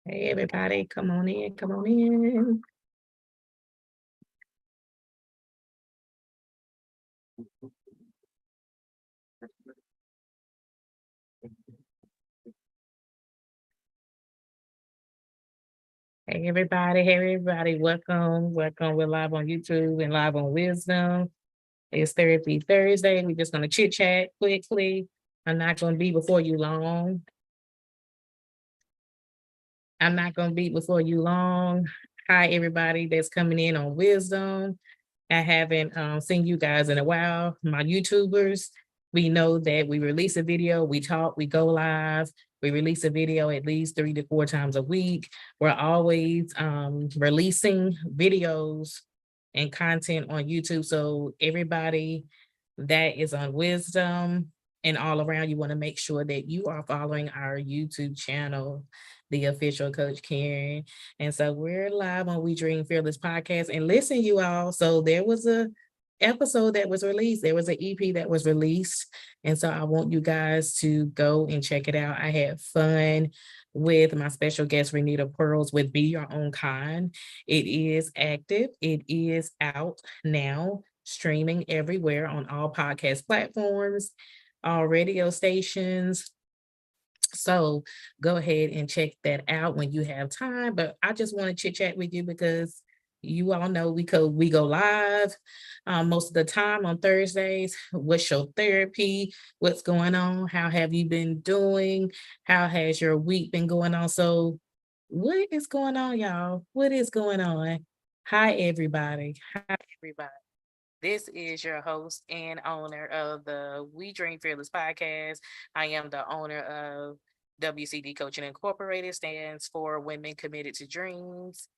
Hey, everybody, come on in, come on in. Hey, everybody, welcome, welcome. We're live on YouTube and live on Wisdom. It's Therapy Thursday. We're just gonna chit chat quickly. I'm not gonna be before you long. I'm not gonna be before you long. Hi, everybody that's coming in on Wisdom. I haven't seen you guys in a while. My YouTubers, we know that we release a video, we talk, we go live, we release a video at least 3 to 4 times a week. We're always releasing videos and content on YouTube. So everybody that is on Wisdom and all around, you want to make sure that you are following our YouTube channel, the official Coach Karen. And so we're live on We Dream Fearless podcast. And listen, you all, so there was a episode that was released. There was an EP that was released. And so I want you guys to go and check it out. I had fun with my special guest, Renita Pearls, with Be Your Own Kind. It is active, it is out now, streaming everywhere on all podcast platforms, all radio stations. So go ahead and check that out when you have time. But I just want to chit chat with you because you all know we go live most of the time on Thursdays. What's your therapy? What's going on? How have you been doing? How has your week been going on? So what is going on, y'all? What is going on? Hi, everybody. Hi, everybody. This is your host and owner of the We Dream Fearless podcast. I am the owner of WCD Coaching Incorporated, stands for Women Committed to Dreams.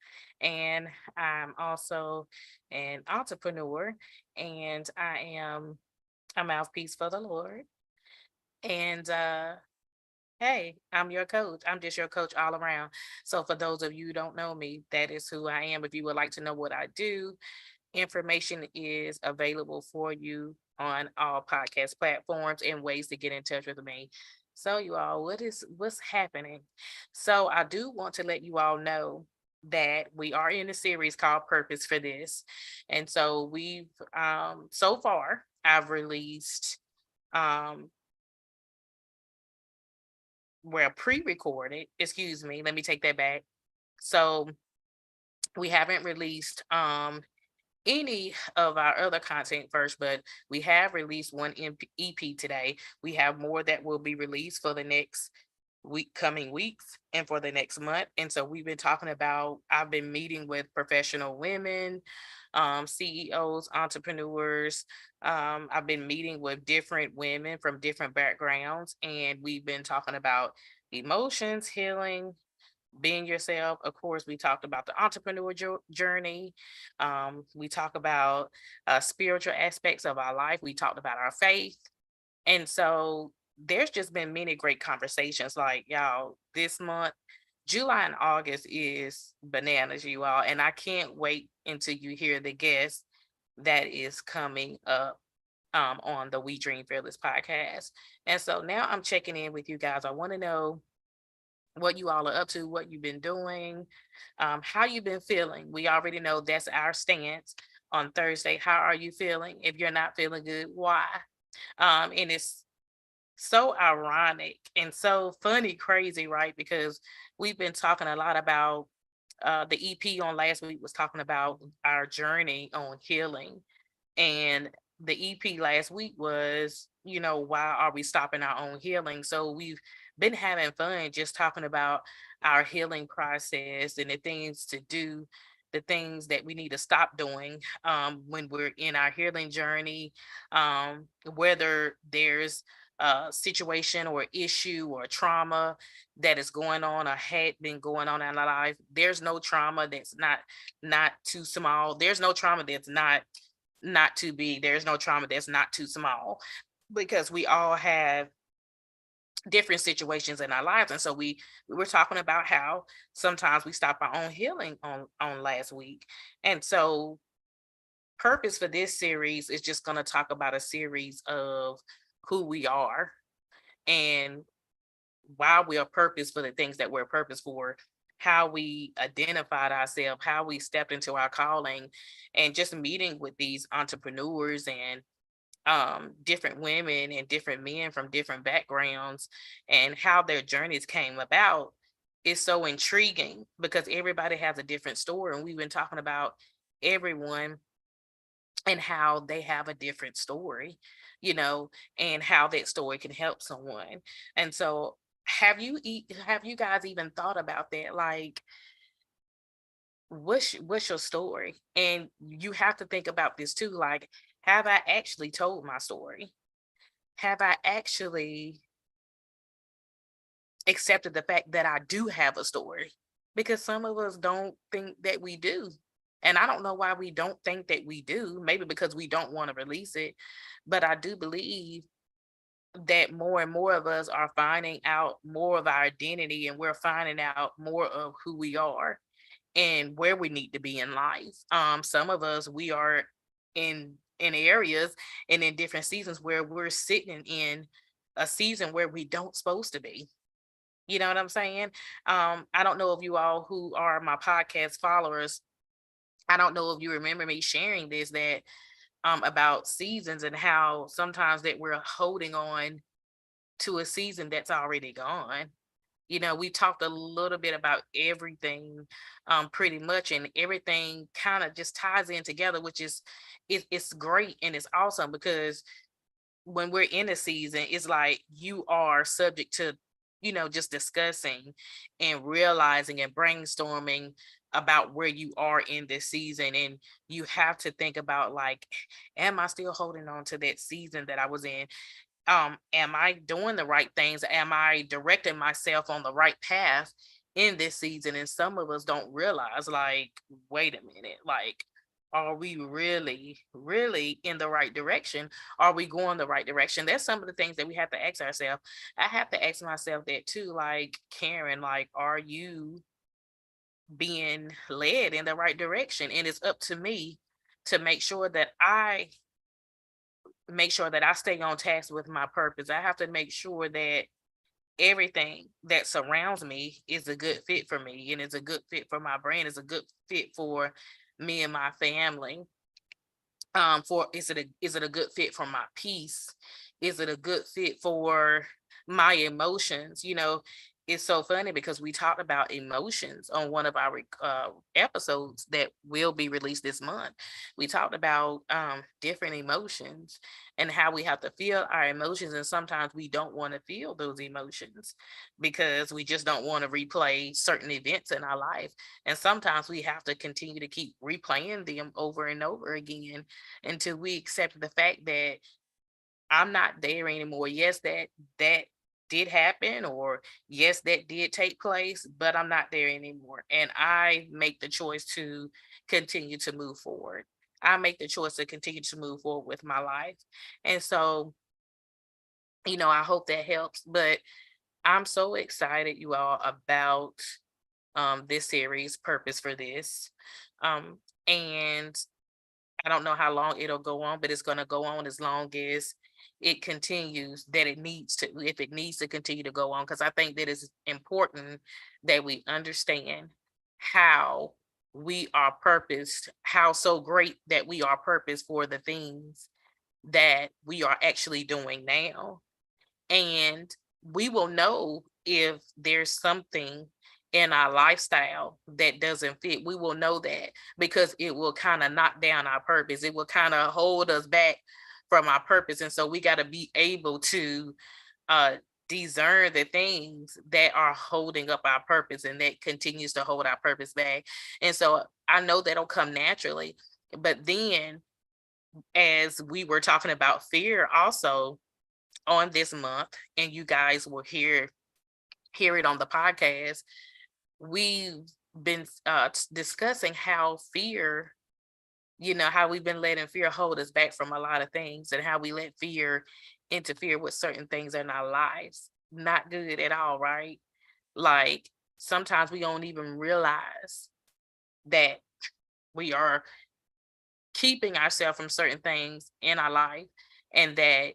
And I'm also an entrepreneur, and I am a mouthpiece for the Lord. And hey, I'm your coach. I'm just your coach all around. So for those of you who don't know me, that is who I am. If you would like to know what I do, information is available for you on all podcast platforms and ways to get in touch with me. So you all, what's happening? So I do want to let you all know that we are in a series called Purpose for This. And so we've so far I've released um well pre-recorded, excuse me, let me take that back. So we haven't released any of our other content first, but we have released one EP today. We have more that will be released for the next coming weeks and for the next month. And so we've been talking about, I've been meeting with professional women, CEOs, entrepreneurs. I've been meeting with different women from different backgrounds, and we've been talking about emotions, healing, being yourself. Of course, we talked about the entrepreneur journey. We talk about spiritual aspects of our life. We talked about our faith. And so there's just been many great conversations. Like, y'all, this month, July and August is bananas, you all. And I can't wait until you hear the guest that is coming up on the We Dream Fearless podcast. And so now I'm checking in with you guys. I want to know what you all are up to, what you've been doing, how you've been feeling. We already know that's our stance on Thursday. How are you feeling? If you're not feeling good, why? And it's so ironic and so funny, crazy, right? Because we've been talking a lot about the EP on last week was talking about our journey on healing. And the EP last week was, why are we stopping our own healing? So we've been having fun just talking about our healing process and the things to do, the things that we need to stop doing when we're in our healing journey, whether there's a situation or issue or trauma that is going on or had been going on in our life. There's no trauma that's not too small. There's no trauma that's not too big. There's no trauma that's not too small, because we all have different situations in our lives. And so we were talking about how sometimes we stop our own healing on last week. And so purpose for this series is just going to talk about a series of who we are and why we are purpose for the things that we're purpose for. how we identified ourselves, how we stepped into our calling, and just meeting with these entrepreneurs and different women and different men from different backgrounds and how their journeys came about is so intriguing because everybody has a different story. And we've been talking about everyone and how they have a different story, you know, and how that story can help someone. And so have you guys even thought about that? Like, what's your story? And you have to think about this too. Like, have I actually told my story? Have I actually accepted the fact that I do have a story? Because some of us don't think that we do. And I don't know why we don't think that we do. Maybe because we don't want to release it. But I do believe that more and more of us are finding out more of our identity, and we're finding out more of who we are and where we need to be in life. Some of us, we are in areas and in different seasons where we're sitting in a season where we don't supposed to be. You know what I'm saying? I don't know if you all who are my podcast followers, I don't know if you remember me sharing this, that about seasons and how sometimes that we're holding on to a season that's already gone. You know, we talked a little bit about everything, pretty much, and everything kind of just ties in together, which is it's great and it's awesome because when we're in a season, it's like you are subject to, you know, just discussing and realizing and brainstorming about where you are in this season. And you have to think about, like, am I still holding on to that season that I was in? Am I doing the right things? Am I directing myself on the right path in this season? And some of us don't realize, like, wait a minute, like, are we really in the right direction? Are we going the right direction? That's some of the things that we have to ask ourselves. I have to ask myself that too, like, Karen, like, are you being led in the right direction? And it's up to me to make sure that I stay on task with my purpose. I have to make sure that everything that surrounds me is a good fit for me, and it's a good fit for my brand, it's a good fit for me and my family. For is it a good fit for my peace? Is it a good fit for my emotions? You know, it's so funny because we talked about emotions on one of our episodes that will be released this month. We talked about different emotions and how we have to feel our emotions, and sometimes we don't want to feel those emotions because we just don't want to replay certain events in our life. And sometimes we have to continue to keep replaying them over and over again until we accept the fact that I'm not there anymore. Yes, that did happen, or yes, that did take place, but I'm not there anymore. And I make the choice to continue to move forward. I make the choice to continue to move forward with my life. And so, you know, I hope that helps. But I'm so excited, you all, about this series, Purpose for This. Um, and I don't know how long it'll go on, but it's going to go on as long as it continues that it needs to, if it needs to continue to go on, because I think that it's important that we understand how we are purposed, how so great that we are purposed for the things that we are actually doing now. And we will know if there's something in our lifestyle that doesn't fit. We will know that because it will kind of knock down our purpose. It will kind of hold us back from our purpose. And so we got to be able to uh discern the things that are holding up our purpose and that continues to hold our purpose back. And so I know that'll come naturally. But then, as we were talking about fear also on this month, and you guys will hear it on the podcast, we've been discussing how fear, you know, how we've been letting fear hold us back from a lot of things, and how we let fear interfere with certain things in our lives. Not good at all, right? Like, sometimes we don't even realize that we are keeping ourselves from certain things in our life, and that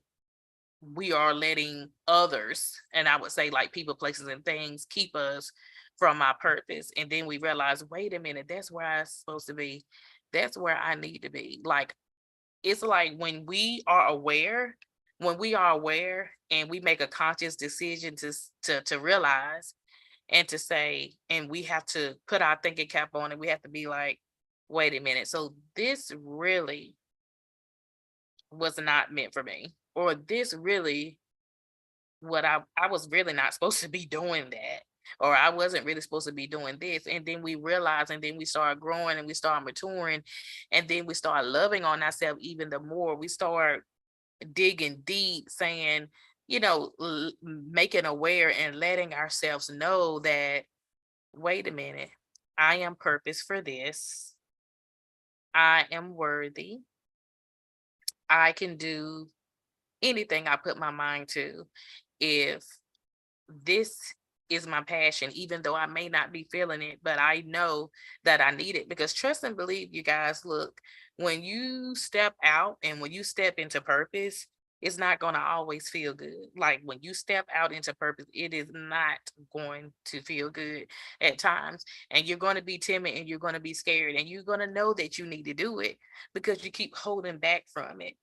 we are letting others, and I would say like people, places, and things, keep us from my purpose. And then we realize, wait a minute, that's where I'm supposed to be. That's where I need to be. Like, it's like when we are aware and we make a conscious decision to realize and to say, and we have to put our thinking cap on and we have to be like, wait a minute. So this really was not meant for me. Or this really what I was really not supposed to be doing that. Or I wasn't really supposed to be doing this. And then we realize and then we start growing and we start maturing and then we start loving on ourselves even the more. We start digging deep, saying, making aware and letting ourselves know that, wait a minute, I am purpose for this. I am worthy. I can do anything I put my mind to. If this is my passion, even though I may not be feeling it, but I know that I need it because trust and believe, you guys, look, when you step out and when you step into purpose, it's not going to always feel good. Like when you step out into purpose, it is not going to feel good at times. And you're going to be timid and you're going to be scared and you're going to know that you need to do it because you keep holding back from it.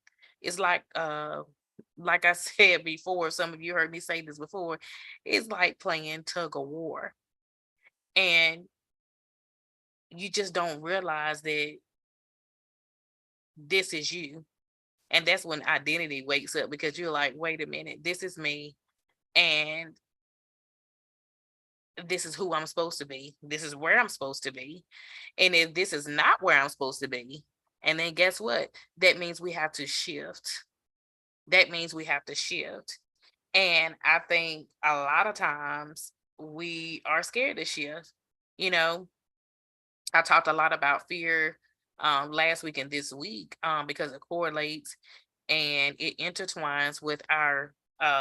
It's like I said before, some of you heard me say this before, it's like playing tug of war. And you just don't realize that this is you. And that's when identity wakes up because you're like, wait a minute, this is me. And this is who I'm supposed to be. This is where I'm supposed to be. And if this is not where I'm supposed to be, and then guess what? That means we have to shift. That means we have to shift. And I think a lot of times we are scared to shift. You know, I talked a lot about fear last week and this week because it correlates and it intertwines with our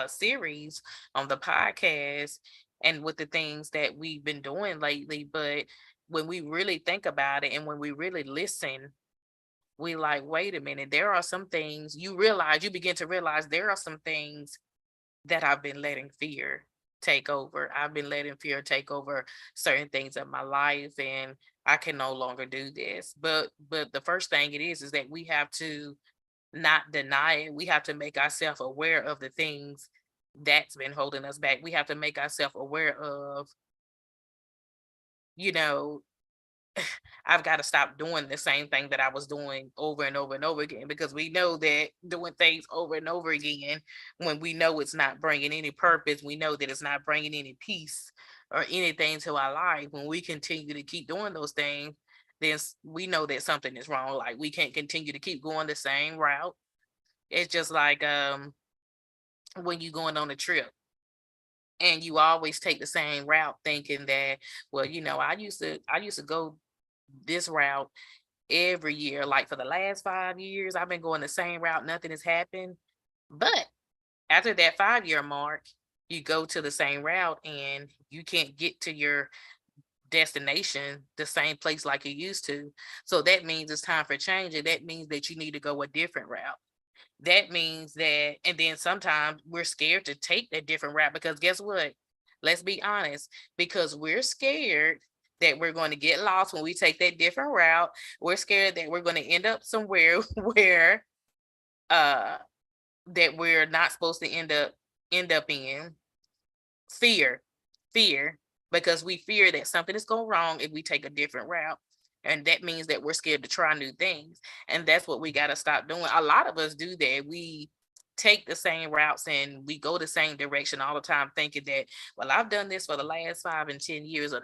series on the podcast and with the things that we've been doing lately. But when we really think about it and when we really listen, we like, wait a minute, there are some things you begin to realize there are some things that I've been letting fear take over. I've been letting fear take over certain things of my life and I can no longer do this. But the first thing it is that we have to not deny it. We have to make ourselves aware of the things that's been holding us back. We have to make ourselves aware of, you know, I've got to stop doing the same thing that I was doing over and over and over again because we know that doing things over and over again, when we know it's not bringing any purpose, we know that it's not bringing any peace or anything to our life. When we continue to keep doing those things, then we know that something is wrong. Like we can't continue to keep going the same route. It's just like when you going on a trip and you always take the same route thinking that, well, I used to go this route every year. Like for the last 5 years, I've been going the same route. Nothing has happened. But after that 5 year mark, you go to the same route and you can't get to your destination the same place like you used to. So that means it's time for change. And that means that you need to go a different route. That means that, and then sometimes we're scared to take that different route because guess what? Let's be honest, because we're scared that we're going to get lost when we take that different route. We're scared that we're going to end up somewhere where uh that we're not supposed to end up in. Fear, fear, because we fear that something is going wrong if we take a different route. And that means that we're scared to try new things. And that's what we got to stop doing. A lot of us do that. We take the same routes and we go the same direction all the time, thinking that, well, I've done this for the last 5 and 10 years, and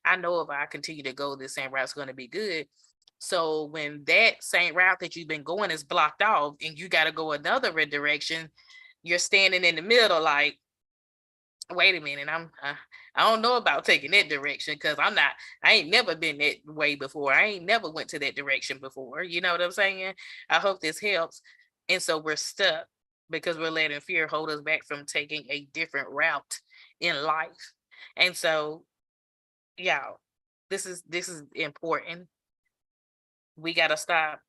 I know if I continue to go this same route, it's going to be good. So when that same route that you've been going is blocked off and you got to go another direction, you're standing in the middle like, wait a minute, I don't know about taking that direction because I ain't never been that way before. I ain't never went to that direction before. You know what I'm saying? I hope this helps. And so we're stuck because we're letting fear hold us back from taking a different route in life. And so, yeah, this is important. We got to stop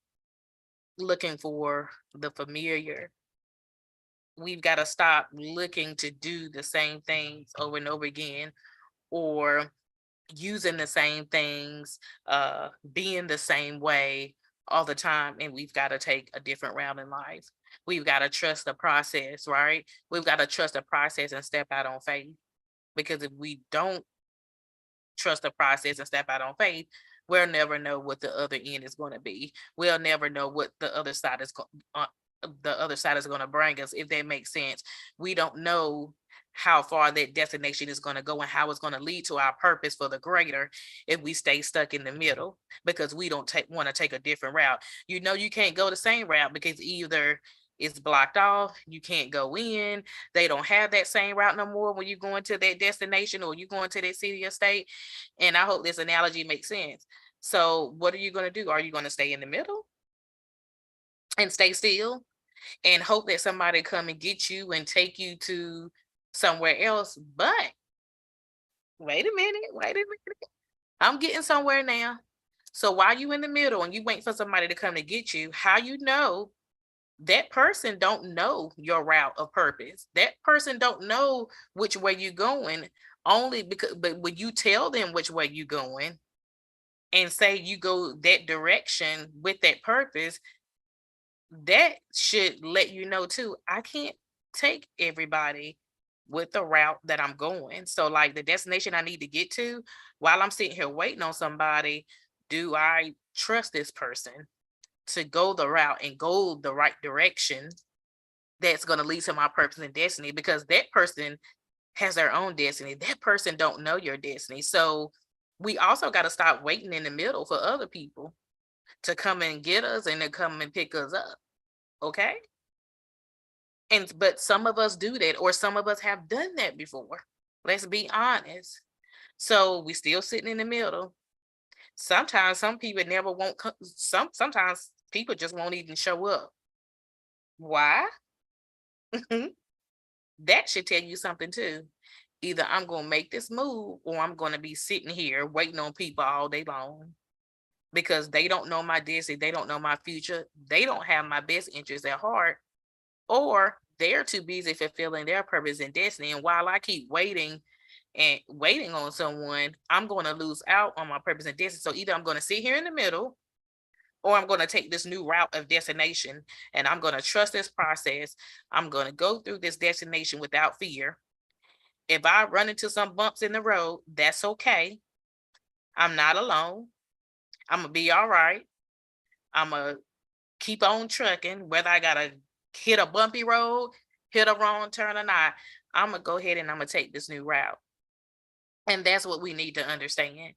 looking for the familiar. We've got to stop looking to do the same things over and over again or using the same things, being the same way all the time, and we've got to take a different route in life. We've got to trust the process, right? We've got to trust the process and step out on faith. Because if we don't trust the process and step out on faith, we'll never know what the other end is going to be. We'll never know what the other side is going to bring us, if that makes sense. We don't know how far that destination is going to go and how it's going to lead to our purpose for the greater if we stay stuck in the middle, because we don't want to take a different route. You can't go the same route because either it's blocked off, you can't go in, they don't have that same route no more when you're going to that destination or you're going to that city or state. And I hope this analogy makes sense. So what are you going to do? Are you going to stay in the middle and stay still and hope that somebody come and get you and take you to somewhere else? But wait a minute. I'm getting somewhere now. So while you in the middle and you wait for somebody to come to get you, how you know that person don't know your route of purpose? That person don't know which way you going, only because, but when you tell them which way you going and say you go that direction with that purpose, that should let you know too, I can't take everybody with the route that I'm going. So like the destination I need to get to, while I'm sitting here waiting on somebody, do I trust this person to go the route and go the right direction that's going to lead to my purpose and destiny? Because that person has their own destiny. That person don't know your destiny. So we also got to stop waiting in the middle for other people to come and get us and to come and pick us up. Okay? And but some of us do that, or some of us have done that before. Let's be honest. So we still sitting in the middle. Sometimes some people never won't come. Sometimes people just won't even show up. Why? That should tell you something too. Either I'm going to make this move or I'm going to be sitting here waiting on people all day long, because they don't know my destiny. They don't know my future. They don't have my best interests at heart, or they're too busy fulfilling their purpose and destiny. And while I keep waiting and waiting on someone, I'm going to lose out on my purpose and destiny. So either I'm going to sit here in the middle, or I'm going to take this new route of destination and I'm going to trust this process. I'm going to go through this destination without fear. If I run into some bumps in the road, that's okay. I'm not alone. I'm going to be all right. I'm going to keep on trucking, whether I got to hit a bumpy road, hit a wrong turn or not. I'm going to go ahead and I'm going to take this new route. And that's what we need to understand.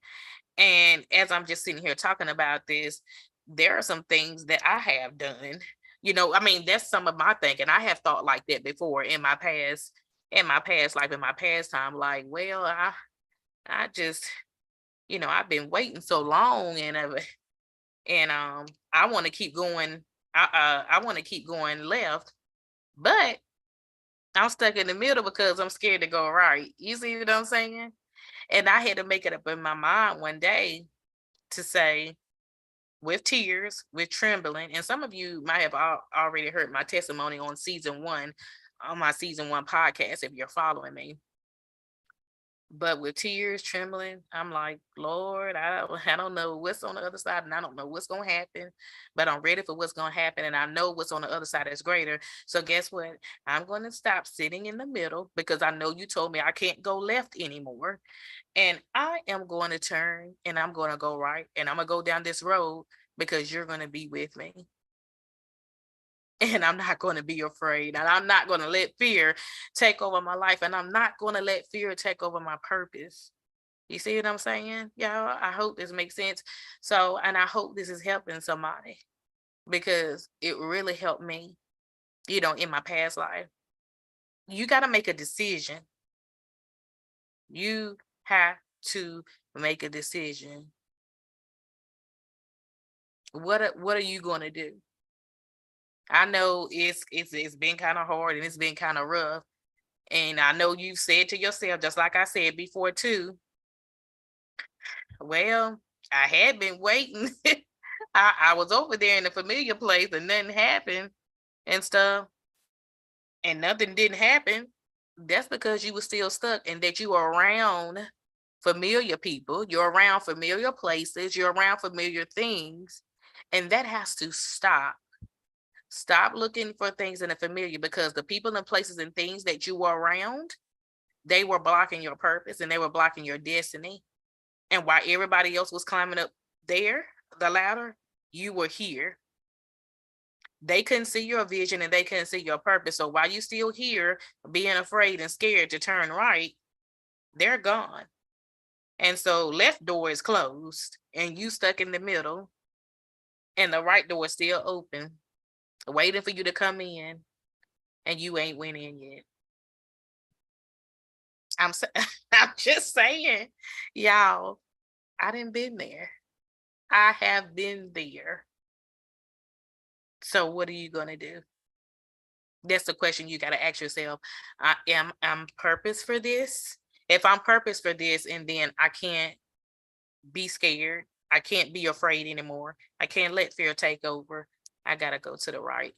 And as I'm just sitting here talking about this, there are some things that I have done. I mean, that's some of my thinking. I have thought like that before in my past life, in my past time. Like, well, I just, I've been waiting so long, and I want to keep going. I want to keep going left, but I'm stuck in the middle because I'm scared to go right. You see what I'm saying? And I had to make it up in my mind one day to say, with tears, with trembling, and some of you might have already heard my testimony on my season one podcast, if you're following me. But with tears, trembling, I'm like, Lord, I don't know what's on the other side, and I don't know what's going to happen, but I'm ready for what's going to happen, and I know what's on the other side is greater. So guess what? I'm going to stop sitting in the middle, because I know you told me I can't go left anymore. And I am going to turn and I'm going to go right, and I'm going to go down this road because you're going to be with me. And I'm not going to be afraid, and I'm not going to let fear take over my life, and I'm not going to let fear take over my purpose. You see what I'm saying? Y'all, I hope this makes sense. So, and I hope this is helping somebody, because it really helped me, in my past life. You got to make a decision. You have to make a decision. What are you going to do? I know it's been kind of hard and it's been kind of rough. And I know you've said to yourself, just like I said before too, well, I had been waiting. I was over there in the familiar place and nothing happened and stuff, and nothing didn't happen. That's because you were still stuck, and that you were around familiar people, you're around familiar places, you're around familiar things, and that has to stop. Stop looking for things in the familiar, because the people and places and things that you were around, they were blocking your purpose and they were blocking your destiny. And while everybody else was climbing up there, the ladder, you were here. They couldn't see your vision and they couldn't see your purpose. So while you still here being afraid and scared to turn right, they're gone. And so left door is closed and you stuck in the middle, and the right door is still open, waiting for you to come in, and you ain't went in yet. I'm just saying, y'all, I didn't been there. I have been there. So what are you gonna do? That's the question you gotta ask yourself. I'm purpose for this? If I'm purpose for this, and then I can't be scared, I can't be afraid anymore, I can't let fear take over, I gotta go to the right.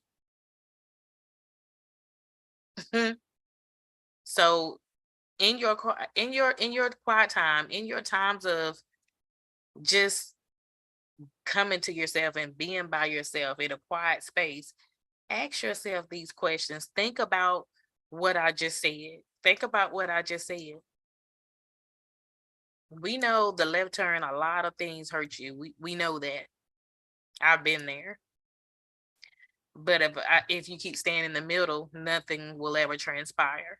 So in your quiet time, in your times of just coming to yourself and being by yourself in a quiet space, ask yourself these questions. Think about what I just said. Think about what I just said. We know the left turn, a lot of things hurt you. We know that. I've been there. But if you keep staying in the middle, nothing will ever transpire,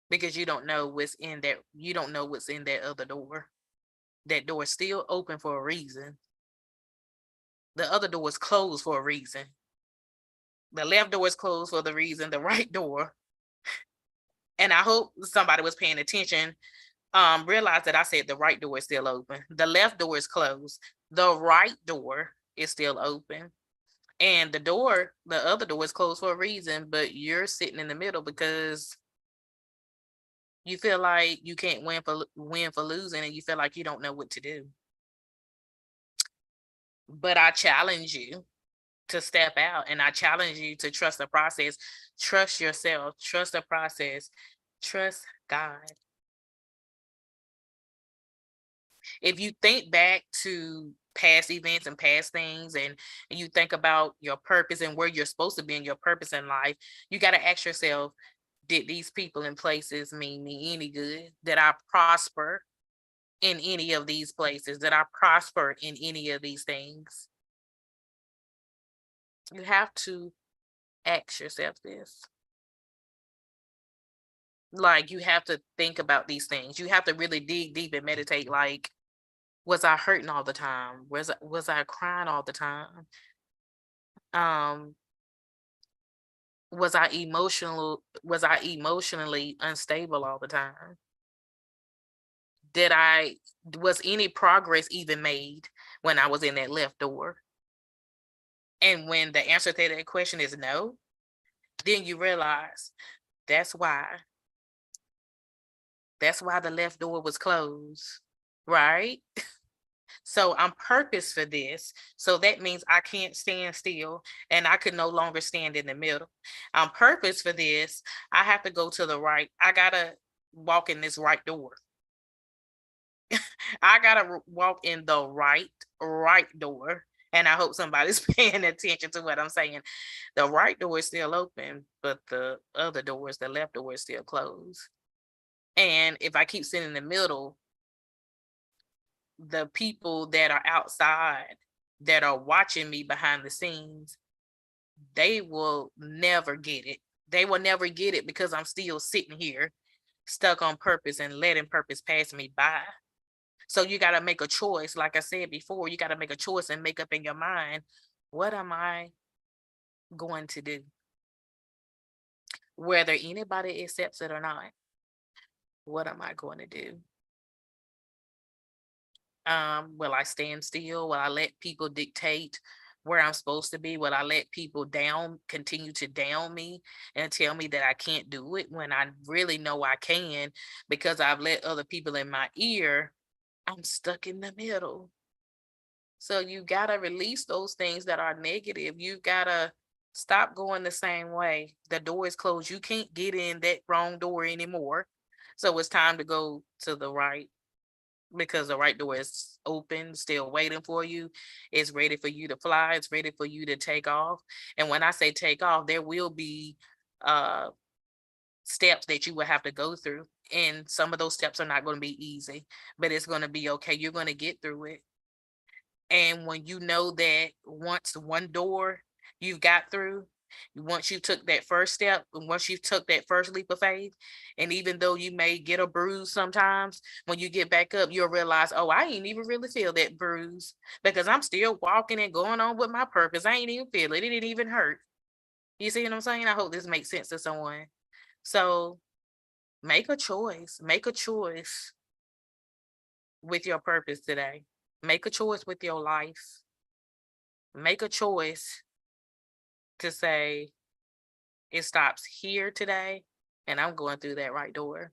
because you don't know what's in that. You don't know what's in that other door. That door is still open for a reason. The other door is closed for a reason. The left door is closed for the reason. The right door, and I hope somebody was paying attention, realize that I said the right door is still open. The left door is closed. The right door is still open. And the other door is closed for a reason, but you're sitting in the middle because you feel like you can't win for losing, and you feel like you don't know what to do. But I challenge you to step out, and I challenge you to trust the process, trust yourself, trust the process, trust God. If you think back to past events and past things, and you think about your purpose and where you're supposed to be in your purpose in life, you got to ask yourself, did these people and places mean me any good? Did I prosper in any of these places? Did I prosper in any of these things? You have to ask yourself this. Like, you have to think about these things. You have to really dig deep and meditate. Like, was I hurting all the time? Was I crying all the time? Um, was I emotionally unstable all the time? Did I Was any progress even made when I was in that left door? And when the answer to that question is no, then you realize that's why. That's why the left door was closed, right? So I'm purpose for this. So that means I can't stand still, and I could no longer stand in the middle. I'm purpose for this. I have to go to the right. I gotta walk in this right door. I gotta walk in the right door. And I hope somebody's paying attention to what I'm saying. The right door is still open, but the other doors, the left door is still closed. And if I keep sitting in the middle, the people that are outside that are watching me behind the scenes, they will never get it. They will never get it because I'm still sitting here stuck on purpose and letting purpose pass me by. So you got to make a choice. Like I said before, you got to make a choice and make up in your mind, what am I going to do? Whether anybody accepts it or not, what am I going to do? Will I stand still? Will I let people dictate where I'm supposed to be? Will I let people continue to down me and tell me that I can't do it when I really know I can, because I've let other people in my ear? I'm stuck in the middle. So you gotta release those things that are negative. You gotta stop going the same way. The door is closed. You can't get in that wrong door anymore. So it's time to go to the right. because the right door is open, still waiting for you. It's ready for you to fly. It's ready for you to take off. And when I say take off, there will be uh steps that you will have to go through. And some of those steps are not going to be easy, but it's going to be okay. You're going to get through it. And when you know that once one door you've got through, once you took that first step, and once you took that first leap of faith, and even though you may get a bruise sometimes, when you get back up, you'll realize, oh, I ain't even really feel that bruise because I'm still walking and going on with my purpose. I ain't even feel it. It didn't even hurt. You see what I'm saying? I hope this makes sense to someone. So make a choice. Make a choice with your purpose today. Make a choice with your life. Make a choice to say it stops here today and I'm going through that right door.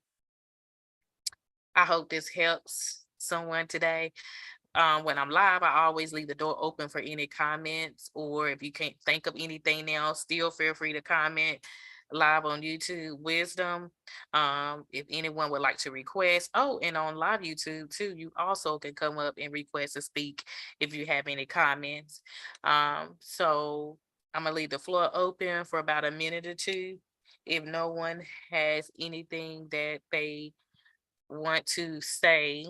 I hope this helps someone today. When I'm live, I always leave the door open for any comments, or if you can't think of anything else, still feel free to comment live on YouTube Wisdom. If anyone would like to request, oh, and on live YouTube too, you also can come up and request to speak if you have any comments. So I'm gonna leave the floor open for about a minute or two. If no one has anything that they want to say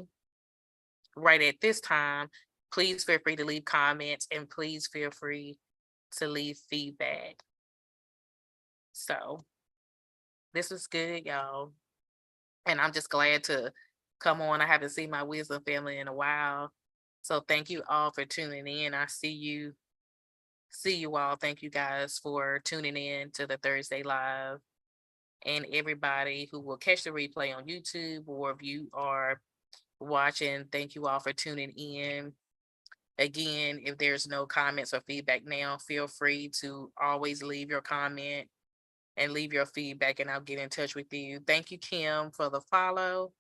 right at this time, please feel free to leave comments and please feel free to leave feedback. So this was good, y'all. And I'm just glad to come on. I haven't seen my wisdom family in a while. So thank you all for tuning in. I see you all. Thank you guys for tuning in to the Thursday Live. And everybody who will catch the replay on YouTube, or if you are watching, thank you all for tuning in. Again, if there's no comments or feedback now, feel free to always leave your comment and leave your feedback, and I'll get in touch with you. Thank you, Kim, for the follow.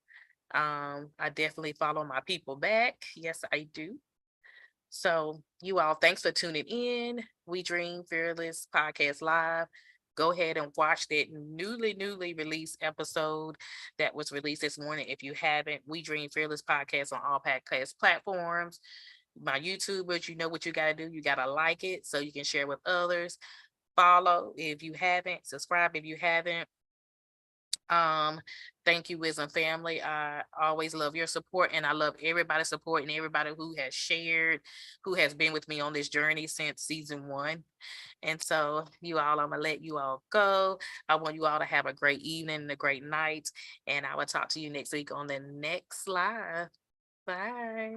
I definitely follow my people back. Yes, I do. So you all, thanks for tuning in. We Dream Fearless Podcast Live. Go ahead and watch that newly released episode that was released this morning. If you haven't, We Dream Fearless Podcast on all podcast platforms. My YouTubers, you know what you got to do. You got to like it so you can share with others. Follow if you haven't, subscribe if you haven't. Thank you, Wisdom family. I always love your support, and I love everybody's support and everybody who has shared, who has been with me on this journey since season 1. And so, you all, I'm gonna let you all go. I want you all to have a great evening and a great night, and I will talk to you next week on the next live. Bye.